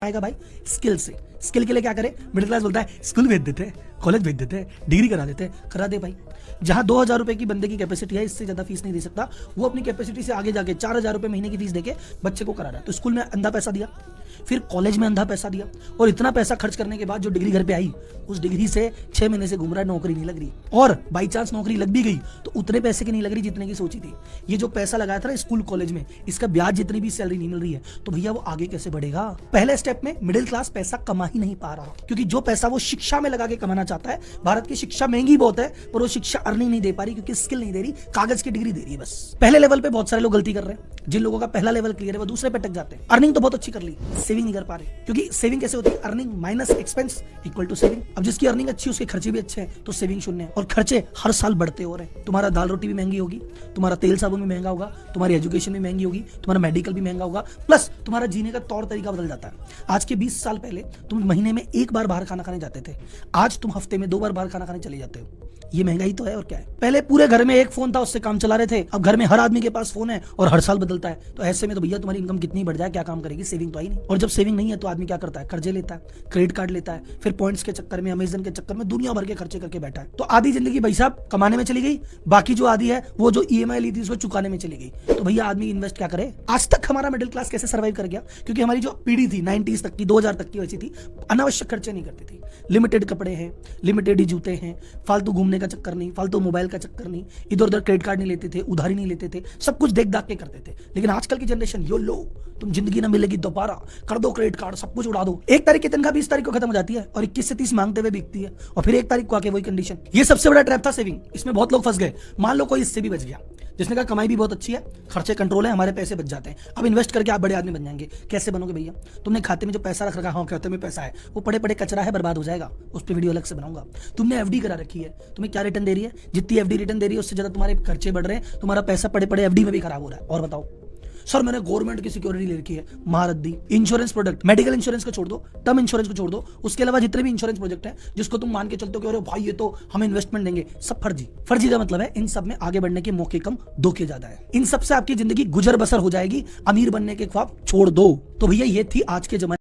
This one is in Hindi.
आएगा भाई स्किल से। स्किल के लिए क्या करे, मिडिल क्लास बोलता है स्कूल भेज देते हैं, कॉलेज भेज देते हैं, डिग्री करा देते हैं, करा दे भाई। जहां 2,000 रुपए की बंदे की कैपेसिटी है, इससे ज्यादा फीस नहीं दे सकता, वो अपनी कैपेसिटी से आगे जाके 4,000 रुपए महीने की फीस देके बच्चे को करा रहा है। तो स्कूल में अंधा पैसा दिया, फिर कॉलेज में अंधा पैसा दिया, और इतना पैसा खर्च करने के बाद जो डिग्री घर पे आई, उस डिग्री से 6 महीने से घूम रहा है, नौकरी नहीं लग रही, और बाई चांस नौकरी लग भी गई तो उतने पैसे की नहीं लग रही जितने की सोची थी। ये जो पैसा लगाया था ना स्कूल कॉलेज में, इसका ब्याज जितनी भी सैलरी नहीं मिल रही है, तो भैया वो आगे कैसे बढ़ेगा। पहले स्टेप में मिडिल क्लास पैसा कमा ही नहीं पा रहा, क्योंकि जो पैसा वो शिक्षा में लगा के कमाना चाहता है, भारत की शिक्षा महंगी बहुत है, पर वो शिक्षा अर्निंग नहीं दे पा रही, क्योंकि स्किल नहीं दे रही, कागज की डिग्री दे रही है बस। पहले लेवल पे बहुत सारे लोग गलती कर रहे हैं, जिन लोगों का पहला लेवल क्लियर है वो दूसरे पे अटक जाते हैं। अर्निंग तो बहुत अच्छी कर ली, सेविंग नहीं कर पा रहे, क्योंकि सेविंग कैसे होती है, earning minus expense equal to saving. अब जिसकी अर्निंग अच्छी, उसके खर्चे भी अच्छे हैं, तो सेविंग शून्य है, और खर्चे हर साल बढ़ते हो रहे हैं। तुम्हारा दाल रोटी भी महंगी होगी, तुम्हारा तेल साबुन भी महंगा होगा, तुम्हारी एजुकेशन भी महंगी होगी, तुम्हारा मेडिकल भी महंगा होगा, प्लस तुम्हारा जीने का तौर तरीका बदल जाता है। आज के 20 साल पहले तुम महीने में 1 बार बाहर खाना खाने जाते थे, आज तुम हफ्ते में 2 बार बाहर खाना खाने चले जाते हो। ये महंगाई तो है, और क्या है। पहले पूरे घर में एक फोन था, उससे काम चला रहे थे, अब घर में हर आदमी के पास फोन है और हर साल बदलता है। तो ऐसे में तो भैया तुम्हारी इनकम कितनी बढ़ जाए, क्या काम करेगी, सेविंग तो आई नहीं। और जब सेविंग नहीं है तो आदमी क्या करता है, कर्जे लेता है, क्रेडिट कार्ड लेता है, फिर पॉइंट्स के चक्कर में, अमेजन के चक्कर में दुनिया भर के खर्चे करके बैठा है। तो आधी जिंदगी भाई साहब कमाने में चली गई, बाकी जो आधी है वो जो EMI ली थी उसको चुकाने में चली गई। तो भैया आदमी इन्वेस्ट क्या करे। आज तक हमारा मिडिल क्लास कैसे सर्वाइव कर गया, क्योंकि हमारी जो पीढ़ी थी 90s तक की, 2000 तक की वैसी थी, अनावश्यक खर्चे नहीं करती थी। लिमिटेड कपड़े हैं, लिमिटेड ही जूते हैं, फालतू घूमने का चक्कर नहीं, फालतू मोबाइल का चक्कर नहीं, इधर उधर क्रेडिट कार्ड नहीं लेते थे, उधारी नहीं लेते थे, सब कुछ देख दाख के करते थे। लेकिन आजकल की जनरेशन, यो लो तुम जिंदगी ना मिलेगी दोबारा, कर दो क्रेडिट कार्ड, सब कुछ उड़ा दो। 1 तारीख की तनख्वाह 20 तारीख को खत्म हो जाती है, और 21 से 30 मांगते हुए बिकती है, और फिर 1 तारीख को आके वही कंडीशन। ये सबसे बड़ा ट्रैप था सेविंग, इसमें बहुत लोग फंस गए। मान लो कोई इससे भी बच गया, जिसने कहा कमाई भी बहुत अच्छी है, खर्चे कंट्रोल है, हमारे पैसे बच जाते हैं, अब इन्वेस्ट करके आप बड़े आदमी बन जाएंगे। कैसे बनोगे भैया, तुमने खाते में जो पैसा रख रखा, हाँ खाते में पैसा है, वो पड़े पड़े कचरा है, बर्बाद हो जाएगा, उस पर वीडियो अलग से बनाऊंगा। तुमने FD करा रखी है, तुम्हें क्या रिटर्न दे रही है, जितनी FD रिटर्न दे रही है उससे ज्यादा तुम्हारे खर्चे बढ़ रहे हैं, तुम्हारा पैसा पड़े पड़े FD में भी खराब हो रहा है। और बताओ सर मैंने गवर्नमेंट की सिक्योरिटी ले रखी है, महारद्दी इंश्योरेंस प्रोडक्ट, मेडिकल इंश्योरेंस को छोड़ दो, टर्म इंश्योरेंस को छोड़ दो, उसके अलावा जितने भी इंश्योरेंस प्रोजेक्ट है जिसको तुम मान के चलते हो कि अरे भाई ये तो हमें इन्वेस्टमेंट देंगे, सब फर्जी। फर्जी का मतलब है इन सब में आगे बढ़ने के मौके कम, धोखे ज्यादा है। इन सब से आपकी जिंदगी गुजर बसर हो जाएगी, अमीर बनने के ख्वाब छोड़ दो। तो भैया ये थी आज के जमाने